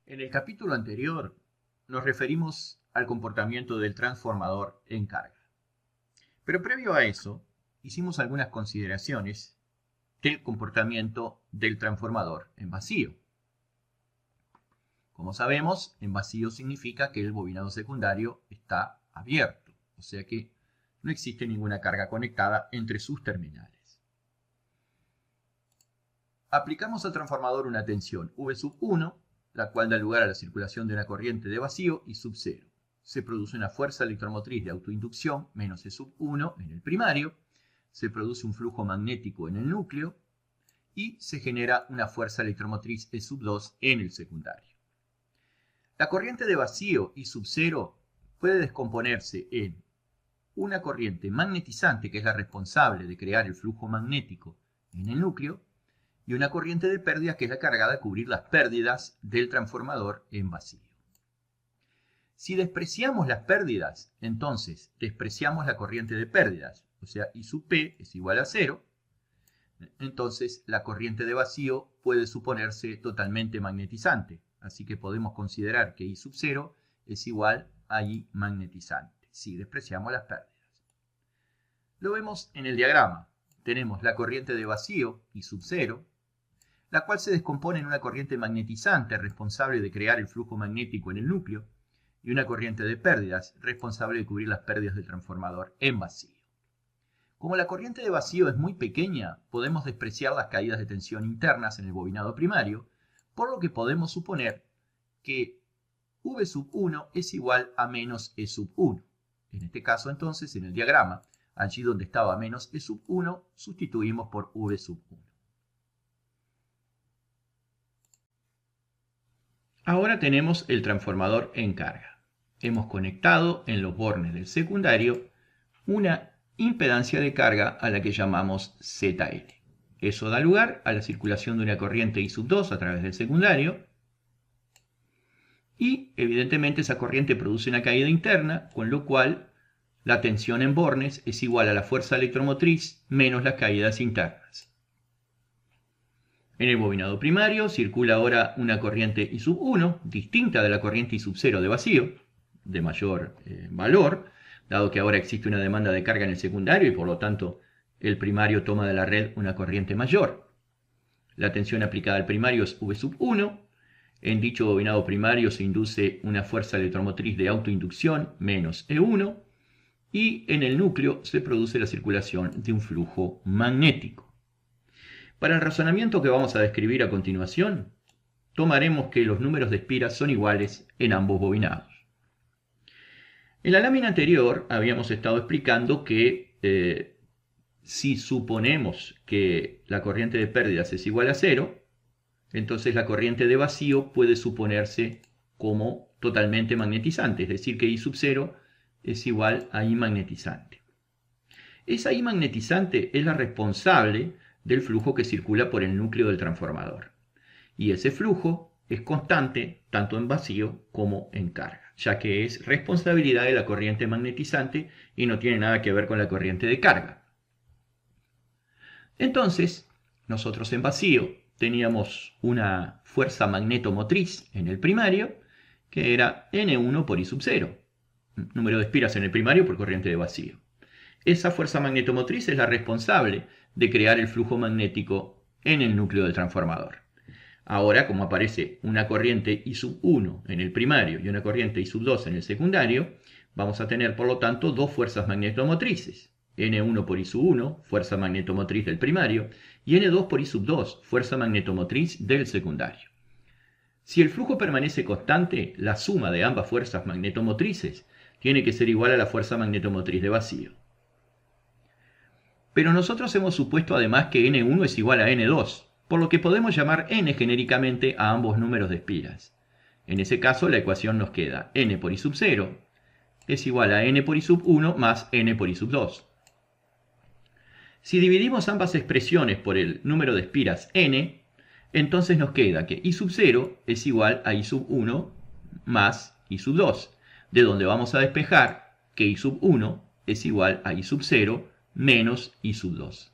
En el capítulo anterior nos referimos al comportamiento del transformador en carga. Pero previo a eso, hicimos algunas consideraciones del comportamiento del transformador en vacío. Como sabemos, en vacío significa que el bobinado secundario está abierto, o sea que no existe ninguna carga conectada entre sus terminales. Aplicamos al transformador una tensión V1, la cual da lugar a la circulación de una corriente de vacío y sub 0. Se produce una fuerza electromotriz de autoinducción menos E1 en el primario, se produce un flujo magnético en el núcleo y se genera una fuerza electromotriz E2 en el secundario. La corriente de vacío y sub 0 puede descomponerse en una corriente magnetizante, que es la responsable de crear el flujo magnético en el núcleo, y una corriente de pérdidas, que es la cargada de cubrir las pérdidas del transformador en vacío. Si despreciamos las pérdidas, entonces despreciamos la corriente de pérdidas, o sea, I sub P es igual a 0, entonces la corriente de vacío puede suponerse totalmente magnetizante, así que podemos considerar que I sub 0 es igual a I magnetizante, si despreciamos las pérdidas. Lo vemos en el diagrama. Tenemos la corriente de vacío, I sub 0, la cual se descompone en una corriente magnetizante responsable de crear el flujo magnético en el núcleo y una corriente de pérdidas responsable de cubrir las pérdidas del transformador en vacío. Como la corriente de vacío es muy pequeña, podemos despreciar las caídas de tensión internas en el bobinado primario, por lo que podemos suponer que V1 es igual a menos E1. En este caso, entonces, en el diagrama, allí donde estaba menos E1, sustituimos por V1. Ahora tenemos el transformador en carga. Hemos conectado en los bornes del secundario una impedancia de carga a la que llamamos ZL. Eso da lugar a la circulación de una corriente I2 a través del secundario y evidentemente esa corriente produce una caída interna, con lo cual la tensión en bornes es igual a la fuerza electromotriz menos las caídas internas. En el bobinado primario circula ahora una corriente I1, distinta de la corriente I0 de vacío, de mayor valor, dado que ahora existe una demanda de carga en el secundario y por lo tanto el primario toma de la red una corriente mayor. La tensión aplicada al primario es V1. En dicho bobinado primario se induce una fuerza electromotriz de autoinducción menos E1 y en el núcleo se produce la circulación de un flujo magnético. Para el razonamiento que vamos a describir a continuación, tomaremos que los números de espiras son iguales en ambos bobinados. En la lámina anterior habíamos estado explicando que si suponemos que la corriente de pérdidas es igual a 0, entonces la corriente de vacío puede suponerse como totalmente magnetizante, es decir, que I sub 0 es igual a I magnetizante. Esa I magnetizante es la responsable del flujo que circula por el núcleo del transformador. Y ese flujo es constante tanto en vacío como en carga, ya que es responsabilidad de la corriente magnetizante y no tiene nada que ver con la corriente de carga. Entonces, nosotros en vacío teníamos una fuerza magnetomotriz en el primario, que era N1 por I sub 0, número de espiras en el primario por corriente de vacío. Esa fuerza magnetomotriz es la responsable de crear el flujo magnético en el núcleo del transformador. Ahora, como aparece una corriente I1 en el primario y una corriente I2 en el secundario, vamos a tener por lo tanto dos fuerzas magnetomotrices. N1 por I1, fuerza magnetomotriz del primario, y N2 por I2, fuerza magnetomotriz del secundario. Si el flujo permanece constante, la suma de ambas fuerzas magnetomotrices tiene que ser igual a la fuerza magnetomotriz de vacío. Pero nosotros hemos supuesto además que N1 es igual a N2, por lo que podemos llamar N genéricamente a ambos números de espiras. En ese caso la ecuación nos queda N por I sub 0 es igual a N por I sub 1 más N por I sub 2. Si dividimos ambas expresiones por el número de espiras N, entonces nos queda que I sub 0 es igual a I sub 1 más I sub 2, de donde vamos a despejar que I sub 1 es igual a I sub 0 menos I sub 2.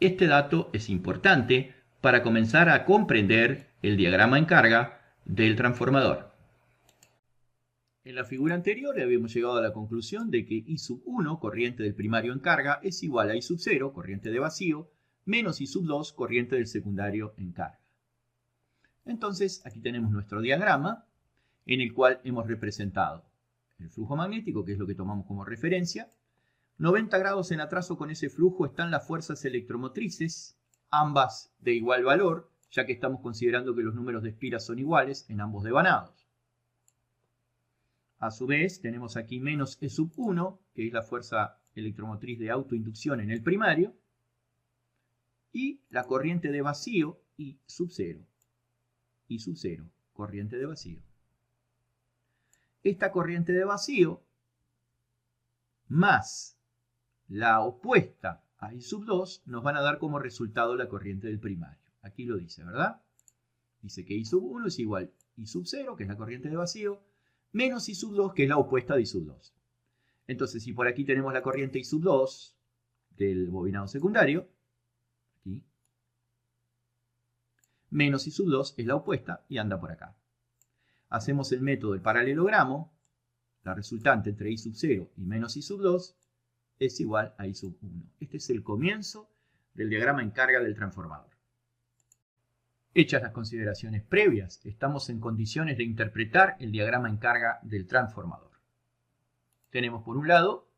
Este dato es importante para comenzar a comprender el diagrama en carga del transformador. En la figura anterior habíamos llegado a la conclusión de que I sub 1, corriente del primario en carga, es igual a I sub 0, corriente de vacío, menos I sub 2, corriente del secundario en carga. Entonces, aquí tenemos nuestro diagrama, en el cual hemos representado el flujo magnético, que es lo que tomamos como referencia. 90 grados en atraso con ese flujo están las fuerzas electromotrices, ambas de igual valor, ya que estamos considerando que los números de espiras son iguales en ambos devanados. A su vez, tenemos aquí menos E sub 1, que es la fuerza electromotriz de autoinducción en el primario, y la corriente de vacío I sub 0. I sub 0, corriente de vacío. Esta corriente de vacío más la opuesta a I sub 2 nos van a dar como resultado la corriente del primario. Aquí lo dice, ¿verdad? Dice que I sub 1 es igual a I sub 0, que es la corriente de vacío, menos I sub 2, que es la opuesta de I sub 2. Entonces, si por aquí tenemos la corriente I sub 2 del bobinado secundario, aquí, menos I sub 2 es la opuesta y anda por acá. Hacemos el método del paralelogramo, la resultante entre I sub 0 y menos I sub 2 es igual a I sub 1. Este es el comienzo del diagrama en carga del transformador. Hechas las consideraciones previas, estamos en condiciones de interpretar el diagrama en carga del transformador. Tenemos por un lado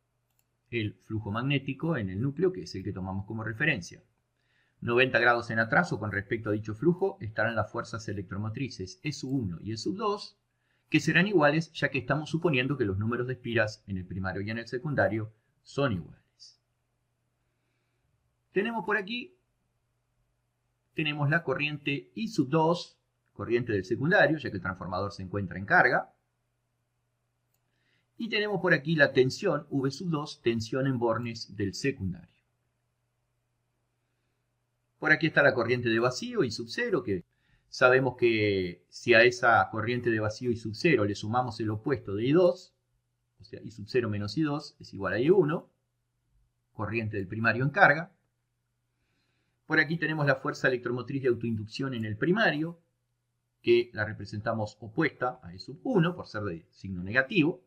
el flujo magnético en el núcleo, que es el que tomamos como referencia. 90 grados en atraso con respecto a dicho flujo estarán las fuerzas electromotrices E sub 1 y E sub 2, que serán iguales ya que estamos suponiendo que los números de espiras en el primario y en el secundario son iguales. Tenemos por aquí la corriente I sub 2, corriente del secundario, ya que el transformador se encuentra en carga. Y tenemos por aquí la tensión V sub 2, tensión en bornes del secundario. Por aquí está la corriente de vacío I sub 0, que sabemos que si a esa corriente de vacío I sub 0 le sumamos el opuesto de I2, o sea, I sub 0 menos I2 es igual a I1, corriente del primario en carga. Por aquí tenemos la fuerza electromotriz de autoinducción en el primario, que la representamos opuesta a E sub 1 por ser de signo negativo.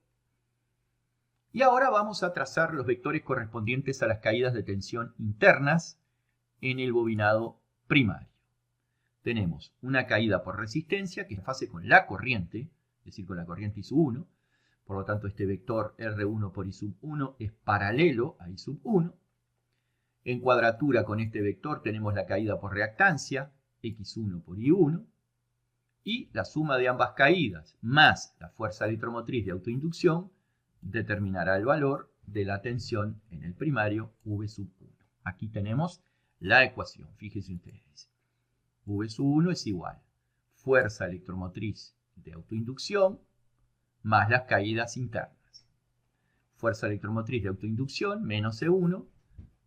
Y ahora vamos a trazar los vectores correspondientes a las caídas de tensión internas en el bobinado primario. Tenemos una caída por resistencia, que es en fase con la corriente, es decir, con la corriente I sub 1. Por lo tanto, este vector R1 por I sub 1 es paralelo a I sub 1. En cuadratura con este vector tenemos la caída por reactancia, X1 por I1, y la suma de ambas caídas más la fuerza electromotriz de autoinducción determinará el valor de la tensión en el primario V sub 1. Aquí tenemos la ecuación, fíjense ustedes. V sub 1 es igual a fuerza electromotriz de autoinducción más las caídas internas. Fuerza electromotriz de autoinducción menos E1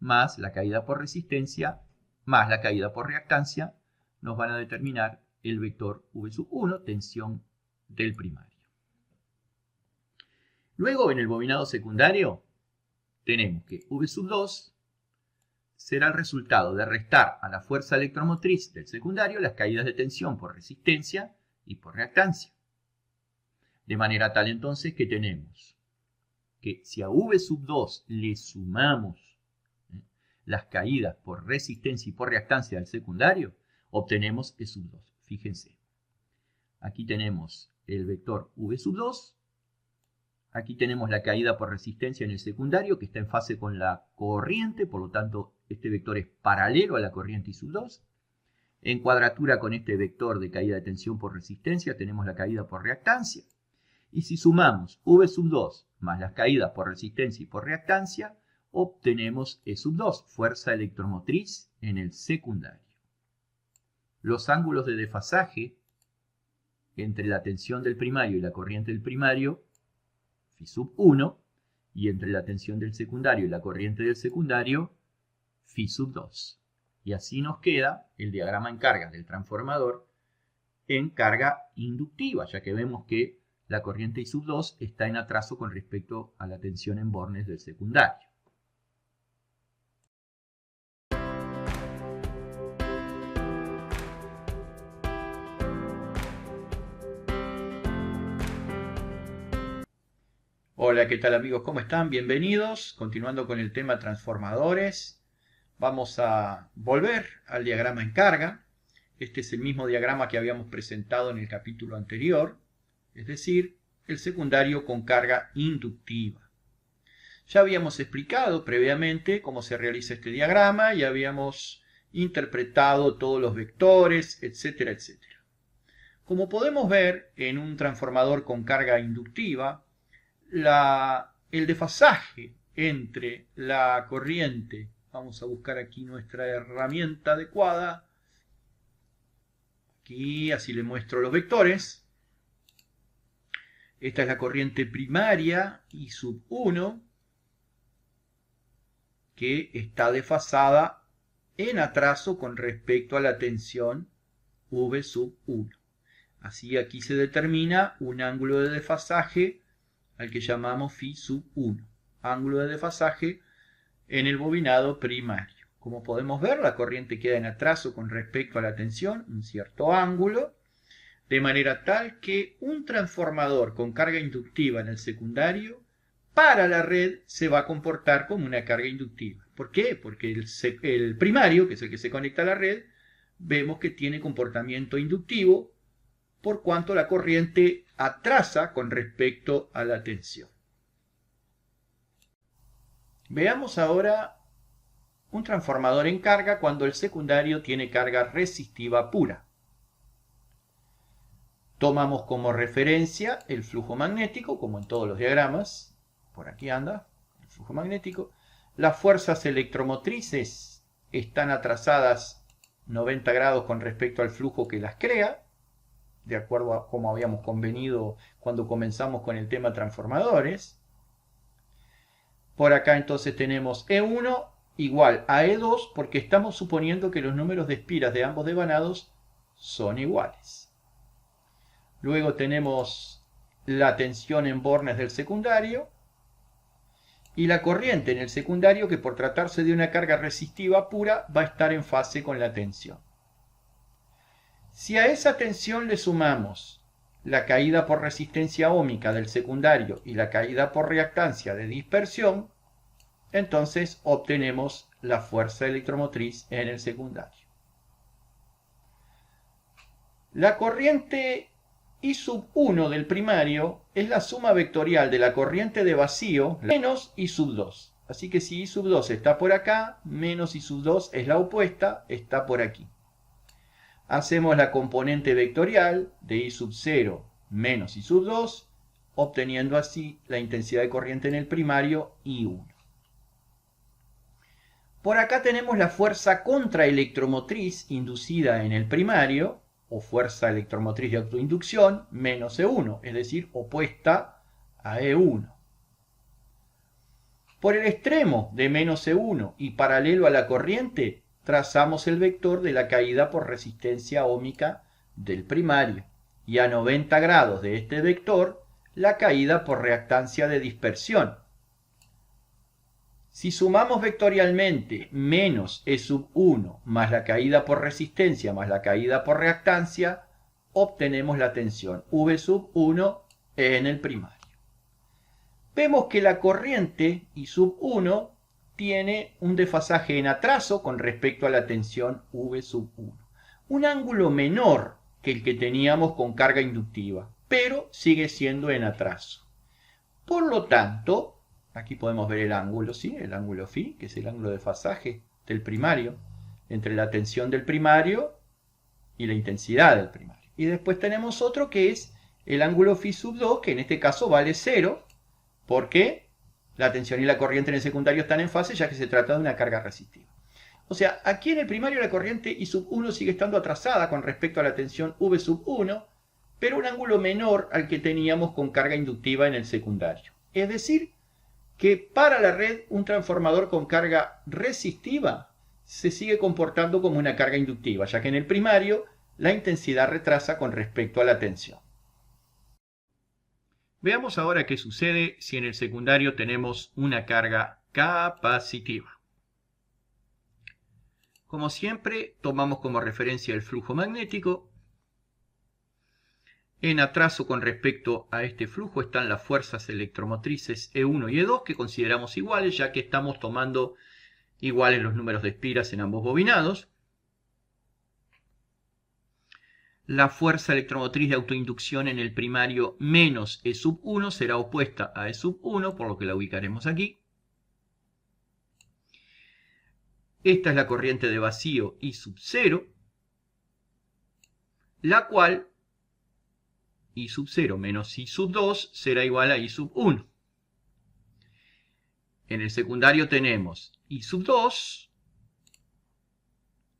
más la caída por resistencia, más la caída por reactancia, nos van a determinar el vector V sub 1, tensión del primario. Luego, en el bobinado secundario, tenemos que V sub 2 será el resultado de restar a la fuerza electromotriz del secundario las caídas de tensión por resistencia y por reactancia. De manera tal entonces que tenemos que si a V sub 2 le sumamos las caídas por resistencia y por reactancia del secundario, obtenemos E sub 2. Fíjense, aquí tenemos el vector V sub 2, aquí tenemos la caída por resistencia en el secundario, que está en fase con la corriente, por lo tanto, este vector es paralelo a la corriente I sub 2. En cuadratura con este vector de caída de tensión por resistencia, tenemos la caída por reactancia. Y si sumamos V sub 2 más las caídas por resistencia y por reactancia, obtenemos E sub 2, fuerza electromotriz en el secundario. Los ángulos de desfasaje entre la tensión del primario y la corriente del primario, Φ sub 1, y entre la tensión del secundario y la corriente del secundario, Φ sub 2. Y así nos queda el diagrama en carga del transformador en carga inductiva, ya que vemos que la corriente I sub 2 está en atraso con respecto a la tensión en bornes del secundario. Hola, ¿qué tal amigos? ¿Cómo están? Bienvenidos. Continuando con el tema transformadores, vamos a volver al diagrama en carga. Este es el mismo diagrama que habíamos presentado en el capítulo anterior, es decir, el secundario con carga inductiva. Ya habíamos explicado previamente cómo se realiza este diagrama y habíamos interpretado todos los vectores, etcétera, etcétera. Como podemos ver en un transformador con carga inductiva, el desfasaje entre la corriente, vamos a buscar aquí nuestra herramienta adecuada, aquí así le muestro los vectores. Esta es la corriente primaria I sub 1, que está desfasada en atraso con respecto a la tensión V sub 1. Así aquí se determina un ángulo de desfasaje al que llamamos phi sub 1, ángulo de desfasaje en el bobinado primario. Como podemos ver, la corriente queda en atraso con respecto a la tensión, un cierto ángulo, de manera tal que un transformador con carga inductiva en el secundario, para la red se va a comportar como una carga inductiva. ¿Por qué? Porque el primario, que es el que se conecta a la red, vemos que tiene comportamiento inductivo, por cuanto la corriente atrasa con respecto a la tensión. Veamos ahora un transformador en carga cuando el secundario tiene carga resistiva pura. Tomamos como referencia el flujo magnético, como en todos los diagramas. Por aquí anda el flujo magnético. Las fuerzas electromotrices están atrasadas 90 grados con respecto al flujo que las crea, de acuerdo a como habíamos convenido cuando comenzamos con el tema transformadores. Por acá entonces tenemos E1 igual a E2 porque estamos suponiendo que los números de espiras de ambos devanados son iguales. Luego tenemos la tensión en bornes del secundario y la corriente en el secundario, que por tratarse de una carga resistiva pura va a estar en fase con la tensión. Si a esa tensión le sumamos la caída por resistencia óhmica del secundario y la caída por reactancia de dispersión, entonces obtenemos la fuerza electromotriz en el secundario. La corriente I sub 1 del primario es la suma vectorial de la corriente de vacío menos I sub 2. Así que si I sub 2 está por acá, menos I sub 2 es la opuesta, está por aquí. Hacemos la componente vectorial de I sub 0 menos I sub 2, obteniendo así la intensidad de corriente en el primario I1. Por acá tenemos la fuerza contraelectromotriz inducida en el primario, o fuerza electromotriz de autoinducción, menos E1, es decir, opuesta a E1. Por el extremo de menos E1 y paralelo a la corriente, trazamos el vector de la caída por resistencia óhmica del primario, y a 90 grados de este vector, la caída por reactancia de dispersión. Si sumamos vectorialmente menos E sub 1 más la caída por resistencia más la caída por reactancia, obtenemos la tensión V sub 1 en el primario. Vemos que la corriente I sub 1 tiene un desfasaje en atraso con respecto a la tensión V sub 1. Un ángulo menor que el que teníamos con carga inductiva, pero sigue siendo en atraso. Por lo tanto, aquí podemos ver el ángulo, ¿sí? El ángulo phi, que es el ángulo de desfasaje del primario, entre la tensión del primario y la intensidad del primario. Y después tenemos otro que es el ángulo phi sub 2, que en este caso vale 0, porque la tensión y la corriente en el secundario están en fase, ya que se trata de una carga resistiva. O sea, aquí en el primario la corriente I sub 1 sigue estando atrasada con respecto a la tensión V sub 1, pero un ángulo menor al que teníamos con carga inductiva en el secundario. Es decir, que para la red un transformador con carga resistiva se sigue comportando como una carga inductiva, ya que en el primario la intensidad retrasa con respecto a la tensión. Veamos ahora qué sucede si en el secundario tenemos una carga capacitiva. Como siempre, tomamos como referencia el flujo magnético En atraso con respecto a este flujo están las fuerzas electromotrices E1 y E2 que consideramos iguales ya que estamos tomando iguales los números de espiras en ambos bobinados. La fuerza electromotriz de autoinducción en el primario menos E sub 1 será opuesta a E sub 1, por lo que la ubicaremos aquí. Esta es la corriente de vacío I sub 0, la cual I sub 0 menos I sub 2 será igual a I sub 1. En el secundario tenemos I sub 2,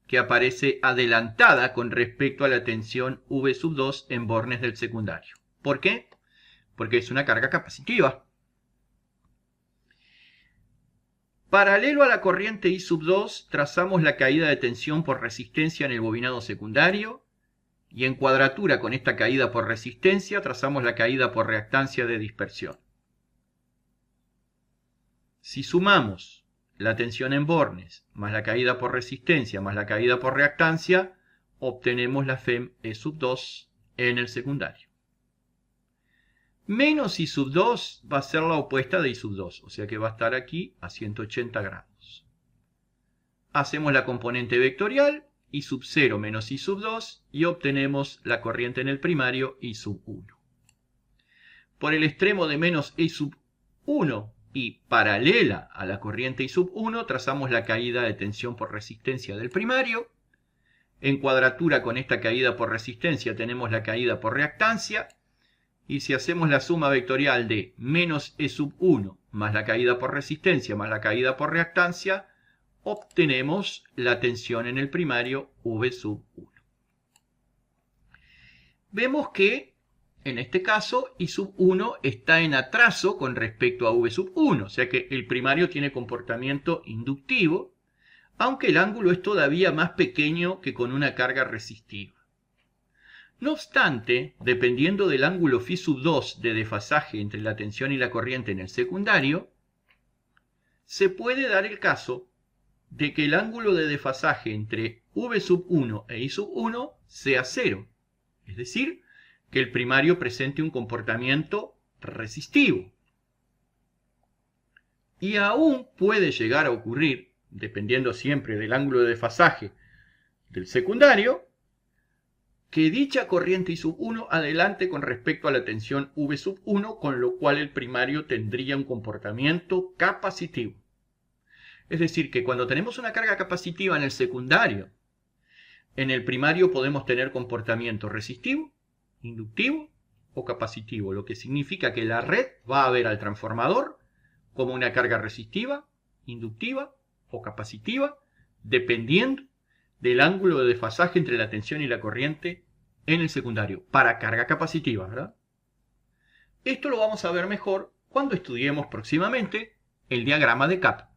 que aparece adelantada con respecto a la tensión V sub 2 en bornes del secundario. ¿Por qué? Porque es una carga capacitiva. Paralelo a la corriente I sub 2, trazamos la caída de tensión por resistencia en el bobinado secundario, y en cuadratura con esta caída por resistencia, trazamos la caída por reactancia de dispersión. Si sumamos la tensión en bornes, más la caída por resistencia, más la caída por reactancia, obtenemos la FEM E sub 2 en el secundario. Menos I sub 2 va a ser la opuesta de I sub 2, o sea que va a estar aquí a 180 grados. Hacemos la componente vectorial, I sub 0 menos I sub 2, y obtenemos la corriente en el primario I sub 1. Por el extremo de menos I sub 1 y paralela a la corriente I sub 1, trazamos la caída de tensión por resistencia del primario. En cuadratura con esta caída por resistencia tenemos la caída por reactancia. Y si hacemos la suma vectorial de menos E sub 1 más la caída por resistencia más la caída por reactancia, obtenemos la tensión en el primario V sub 1. Vemos que en este caso, I sub 1 está en atraso con respecto a V sub 1, o sea que el primario tiene comportamiento inductivo, aunque el ángulo es todavía más pequeño que con una carga resistiva. No obstante, dependiendo del ángulo φ sub 2 de desfasaje entre la tensión y la corriente en el secundario, se puede dar el caso de que el ángulo de desfasaje entre V sub 1 e I sub 1 sea 0, es decir, que el primario presente un comportamiento resistivo. Y aún puede llegar a ocurrir, dependiendo siempre del ángulo de desfasaje del secundario, que dicha corriente I sub 1 adelante con respecto a la tensión V sub 1, con lo cual el primario tendría un comportamiento capacitivo. Es decir, que cuando tenemos una carga capacitiva en el secundario, en el primario podemos tener comportamiento resistivo, inductivo o capacitivo, lo que significa que la red va a ver al transformador como una carga resistiva, inductiva o capacitiva, dependiendo del ángulo de desfasaje entre la tensión y la corriente en el secundario, para carga capacitiva, ¿verdad? Esto lo vamos a ver mejor cuando estudiemos próximamente el diagrama de CAP.